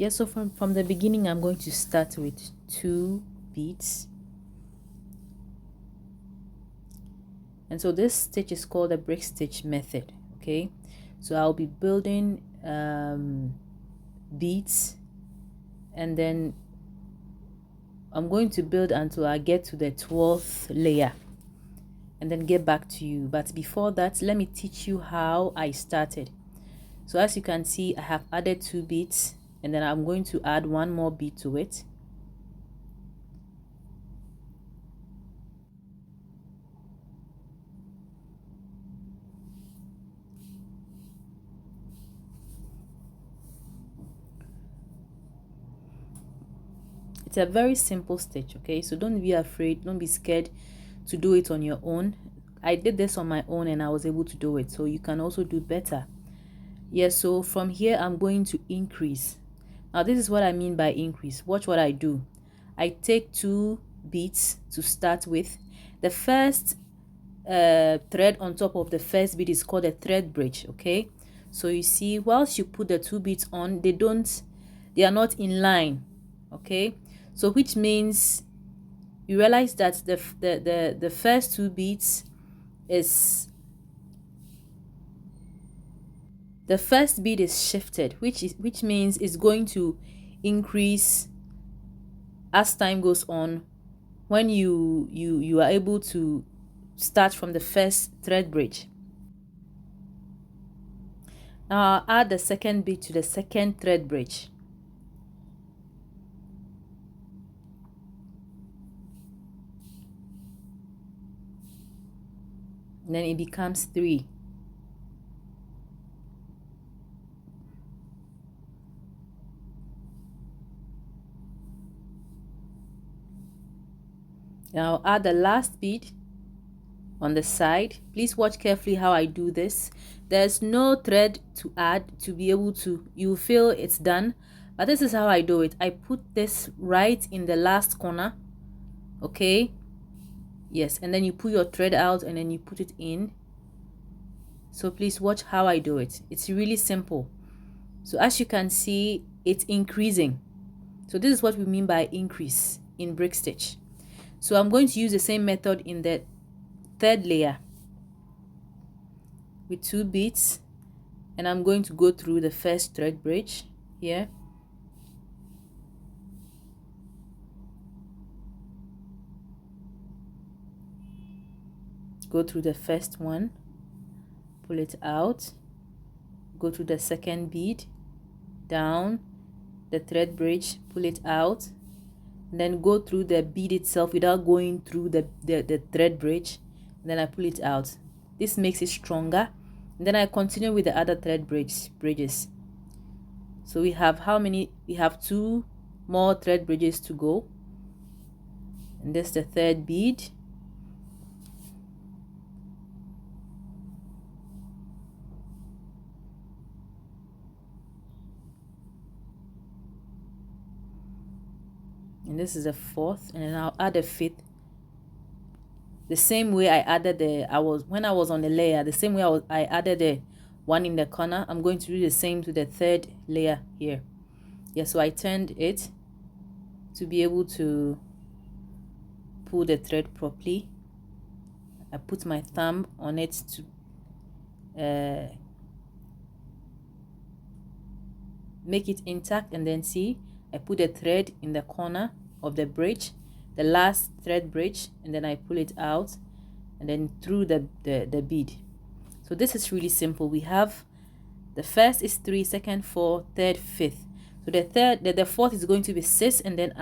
Yeah, so from the beginning, I'm going to start with 2 beads. And so this stitch is called the brick stitch method. Okay, so I'll be building beads, and then I'm going to build until I get to the 12th layer and then get back to you. But before that, let me teach you how I started. So as you can see, I have added 2 beads, and then I'm going to add 1 more bead to it. It's a very simple stitch, okay? So don't be afraid, don't be scared to do it on your own. I did this on my own and I was able to do it, so you can also do better. Yes, so from here I'm going to increase. Now this is what I mean by increase. Watch what I do. I take 2 beads to start with. The first thread on top of the first bead is called a thread bridge, okay? So you see, whilst you put the 2 beads on, they are not in line, okay? So which means you realize that the first 2 beads is, the first bead is shifted, which means it's going to increase as time goes on when you are able to start from the first thread bridge. Now I'll add the second bead to the second thread bridge. And then it becomes 3. Now I'll add the last bead on the side. Please watch carefully how I do this. There's no thread to add to be able to, you feel it's done, but this is how I do it. I put this right in the last corner, okay? Yes, and then you pull your thread out and then you put it in. So please watch how I do it. It's really simple. So as you can see, it's increasing. So this is what we mean by increase in brick stitch. So I'm going to use the same method in the 3rd layer with 2 beads, and I'm going to go through the first thread bridge here. Go through the first one, pull it out, go to the second bead, down the thread bridge, pull it out, and then go through the bead itself without going through the thread bridge, and then I pull it out. This makes it stronger. And then I continue with the other thread bridges. So we have how many? We have 2 more thread bridges to go, and this is the 3rd bead. And this is the 4th, and then I'll add a 5th. The same way I added when I was on the layer, the same way I added the one in the corner, I'm going to do the same to the 3rd layer here. Yeah, so I turned it to be able to pull the thread properly. I put my thumb on it to make it intact, and then see, I put the thread in the corner of the bridge, the last thread bridge, and then I pull it out and then through the bead. So this is really simple. We have the first is 3, second 4, third 5th. So the 4th is going to be 6, and then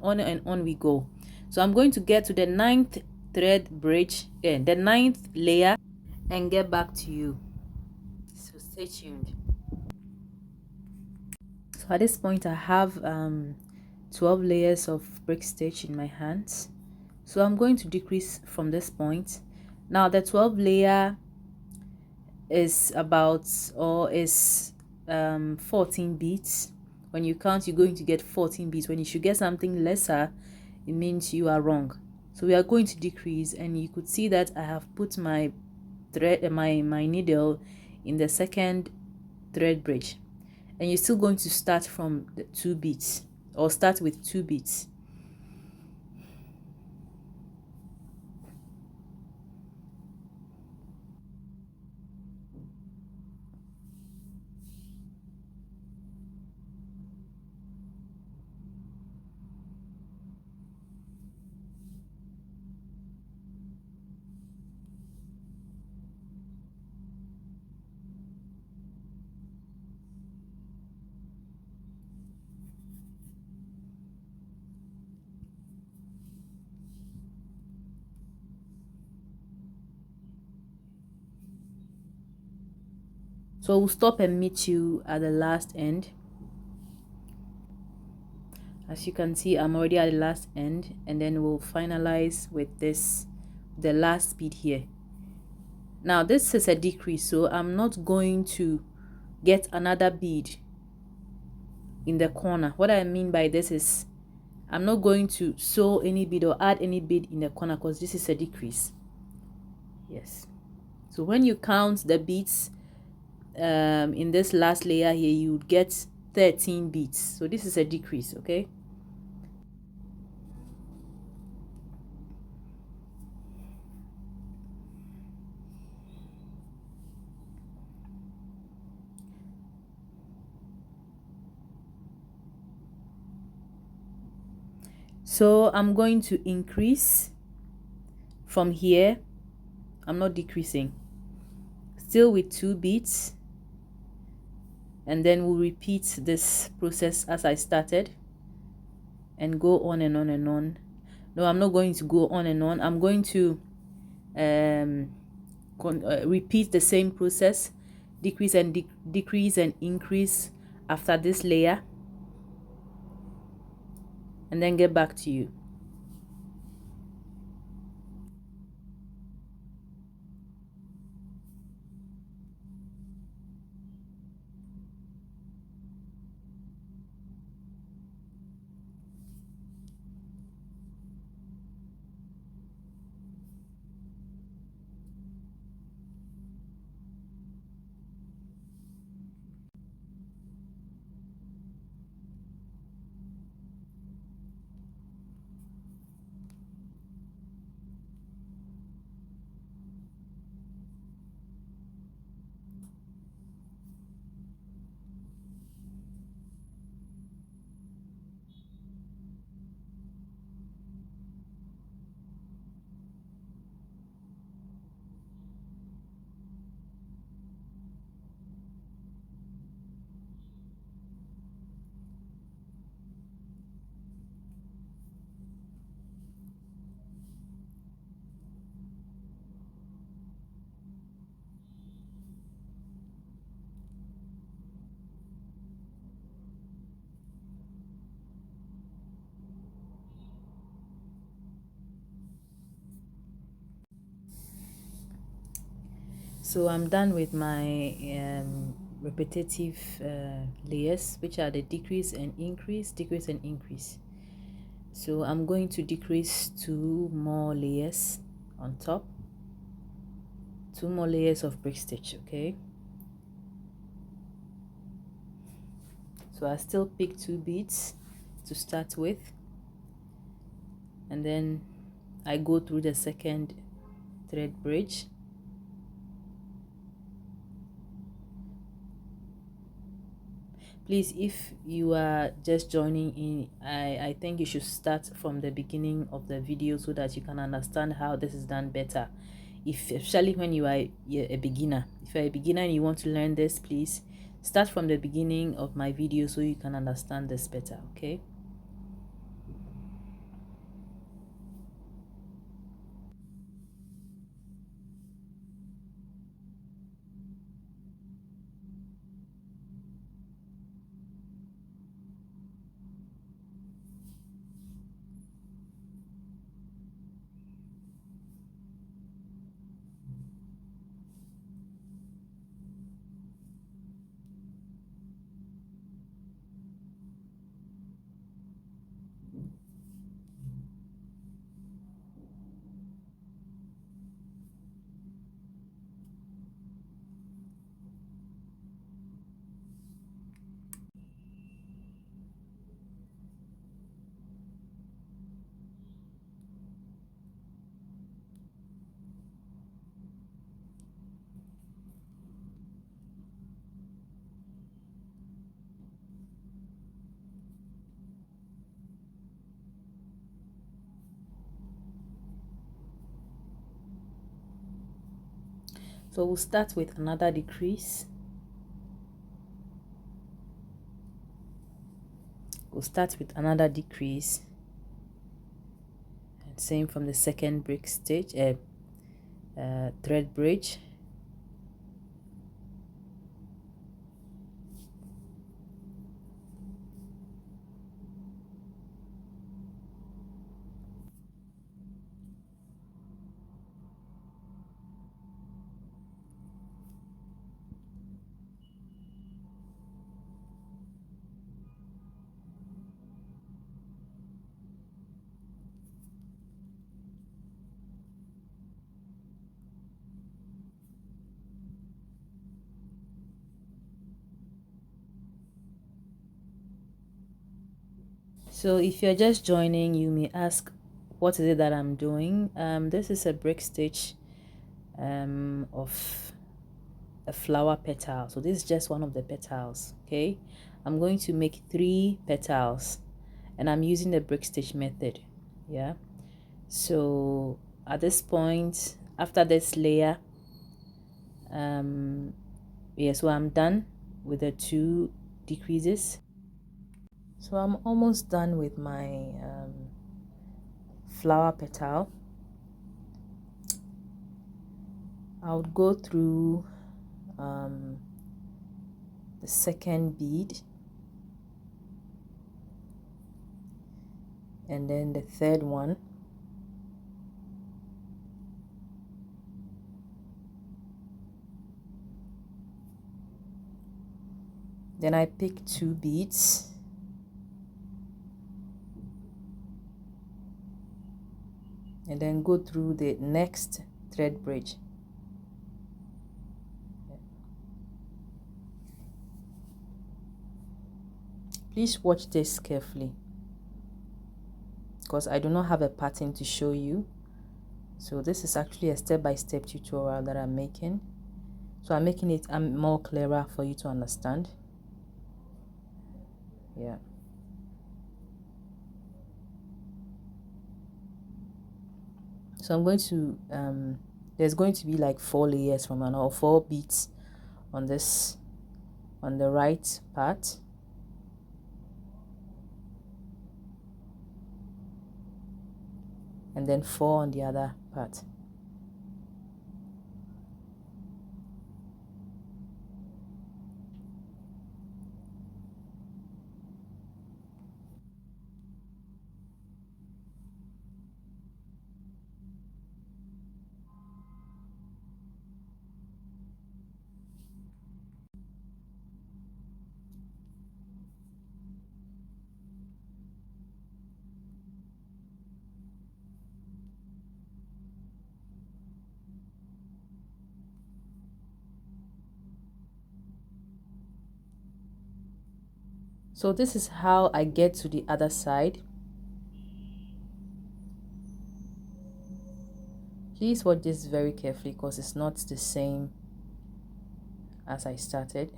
on and on we go. So I'm going to get to the 9th thread bridge, the 9th layer, and get back to you. So stay tuned. So at this point I have 12 layers of brick stitch in my hands. So I'm going to decrease from this point. Now the 12 layer is about, or is 14 beads. When you count, you're going to get 14 beads. When you should get something lesser, it means you are wrong. So we are going to decrease, and you could see that I have put my thread, my needle in the second thread bridge, and you're still going to start from the 2 beads, or start with 2 beads. So we'll stop and meet you at the last end. As you can see, I'm already at the last end, and then we'll finalize with this, the last bead here. Now this is a decrease, so I'm not going to get another bead in the corner. What I mean by this is I'm not going to sew any bead or add any bead in the corner, because this is a decrease. Yes, so when you count the beads in this last layer here, you would get 13 beads. So this is a decrease. Okay, so I'm going to increase from here. I'm not decreasing, still with 2 beads, and then we'll repeat this process as I started and go on and on and on. No, I'm not going to go on and on. I'm going to repeat the same process, decrease and decrease and increase after this layer, and then get back to you. So I'm done with my repetitive layers, which are the decrease and increase, decrease and increase. So I'm going to decrease 2 more layers on top, 2 more layers of brick stitch. Okay, so I still pick 2 beads to start with, and then I go through the second thread bridge. Please, if you are just joining in, I think you should start from the beginning of the video so that you can understand how this is done better. Especially when you are a beginner. If you're a beginner and you want to learn this, please start from the beginning of my video so you can understand this better. Okay, So we'll start with another decrease. We'll start with another decrease, and same from the second break stitch, thread bridge. So if you're just joining, you may ask, what is it that I'm doing? This is a break stitch of a flower petal. So this is just one of the petals. Okay, I'm going to make 3 petals, and I'm using the break stitch method. Yeah, so at this point, after this layer, yeah, so I'm done with the 2 decreases. So I'm almost done with my flower petal. I would go through the second bead, and then the third one, then I pick 2 beads, and then go through the next thread bridge. Please watch this carefully, because I do not have a pattern to show you. So this is actually a step-by-step tutorial that I'm making. So I'm making it more clearer for you to understand. Yeah. So I'm going to there's going to be like 4 layers from an, or 4 beads on this, on the right part. And then 4 on the other part. So this is how I get to the other side. Please watch this very carefully, because it's not the same as I started.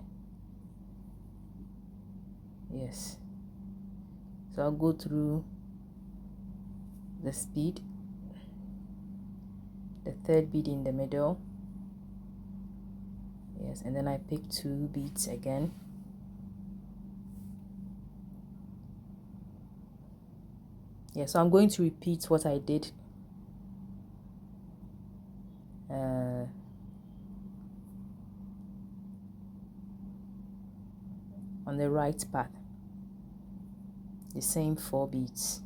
Yes. So I'll go through this bead, the third bead in the middle. Yes, and then I pick 2 beads again. Yeah, so I'm going to repeat what I did on the right part, the same 4 beads.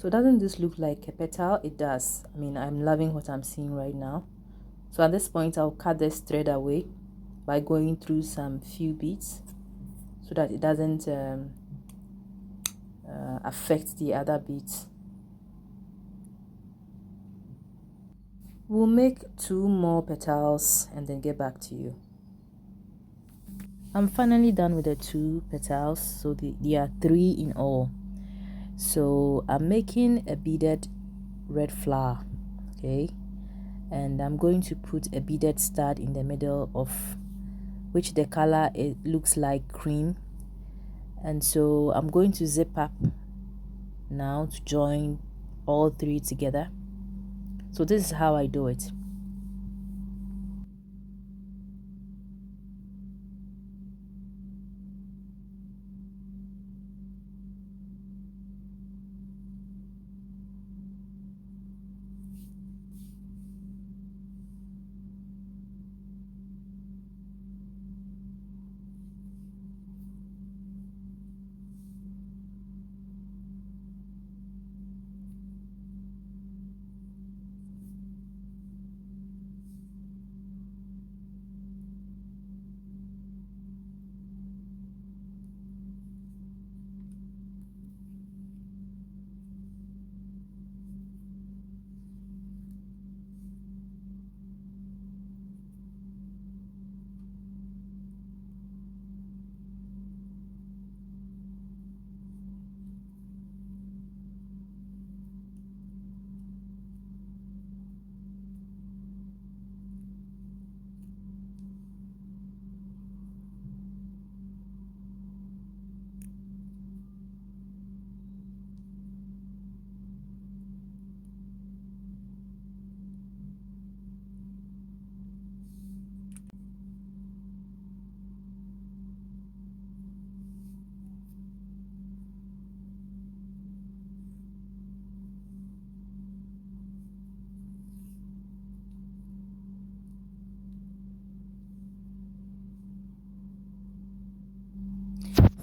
So doesn't this look like a petal? It does. I mean, I'm loving what I'm seeing right now. So at this point, I'll cut this thread away by going through some few beads so that it doesn't affect the other beads. We'll make 2 more petals and then get back to you. I'm finally done with the 2 petals, so there are 3 in all. So I'm making a beaded red flower, okay, and I'm going to put a beaded stud in the middle of which the color, it looks like cream, and so I'm going to zip up now to join all 3 together. So this is how I do it.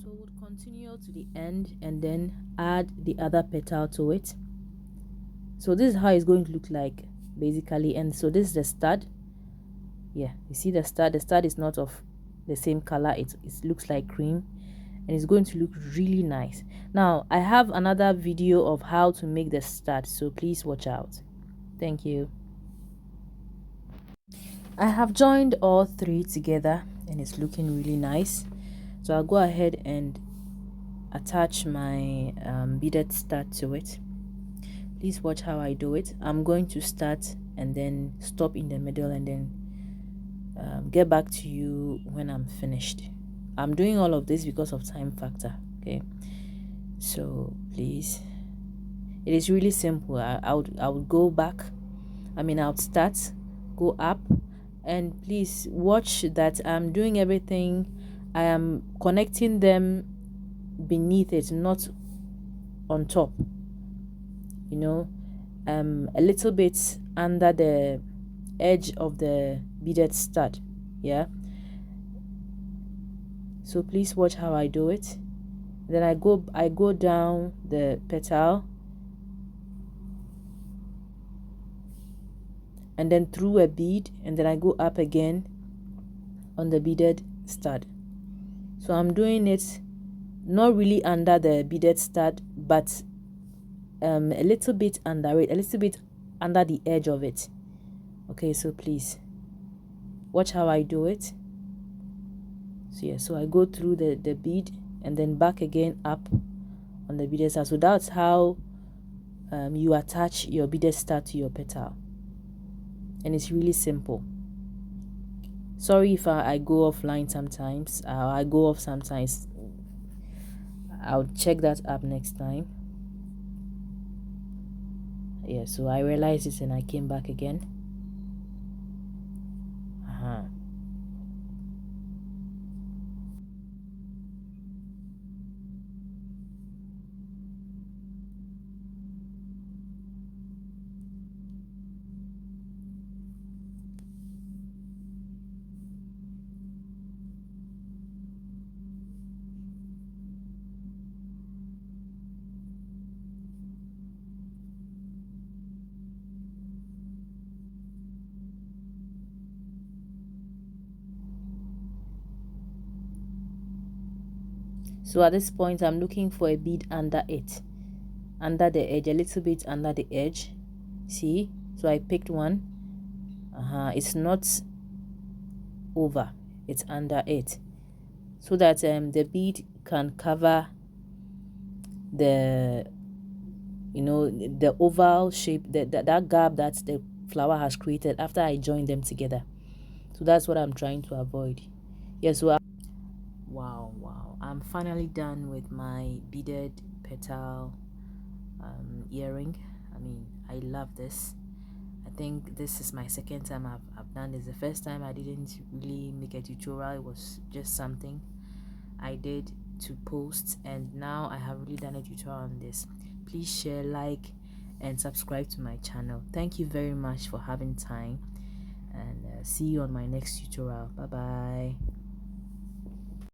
So we'll continue to the end and then add the other petal to it. So this is how it's going to look like basically. And so this is the stud. Yeah, you see the stud is not of the same color. It looks like cream, and it's going to look really nice. Now I have another video of how to make the stud, so please watch out. Thank you. I have joined all 3 together and it's looking really nice. So I'll go ahead and attach my beaded stud to it. Please watch how I do it. I'm going to start and then stop in the middle and then get back to you when I'm finished. I'm doing all of this because of time factor, okay? So please, it is really simple. I would go back. I mean, I would start, go up, and please watch that I'm doing everything. I am connecting them beneath it, not on top, you know, a little bit under the edge of the beaded stud. Yeah, so please watch how I do it. Then I go down the petal and then through a bead, and then I go up again on the beaded stud. So I'm doing it not really under the beaded stud, but a little bit under it, a little bit under the edge of it. Okay, so please watch how I do it. So yeah, so I go through the bead and then back again up on the beaded stud. So that's how you attach your beaded stud to your petal, and it's really simple. Sorry if I go offline sometimes. I go off sometimes. I'll check that up next time. Yeah, so I realized it and I came back again. So at this point I'm looking for a bead under it, under the edge, a little bit under the edge. See, so I picked one. It's not over, it's under it, so that the bead can cover the, you know, the oval shape, that gap that the flower has created after I joined them together. So that's what I'm trying to avoid. Yeah, so wow, I'm finally done with my beaded petal earring. I mean, I love this. I think this is my second time I've done this. The first time I didn't really make a tutorial, it was just something I did to post, and now I have really done a tutorial on this. Please share, like, and subscribe to my channel. Thank you very much for having time, and see you on my next tutorial. Bye bye.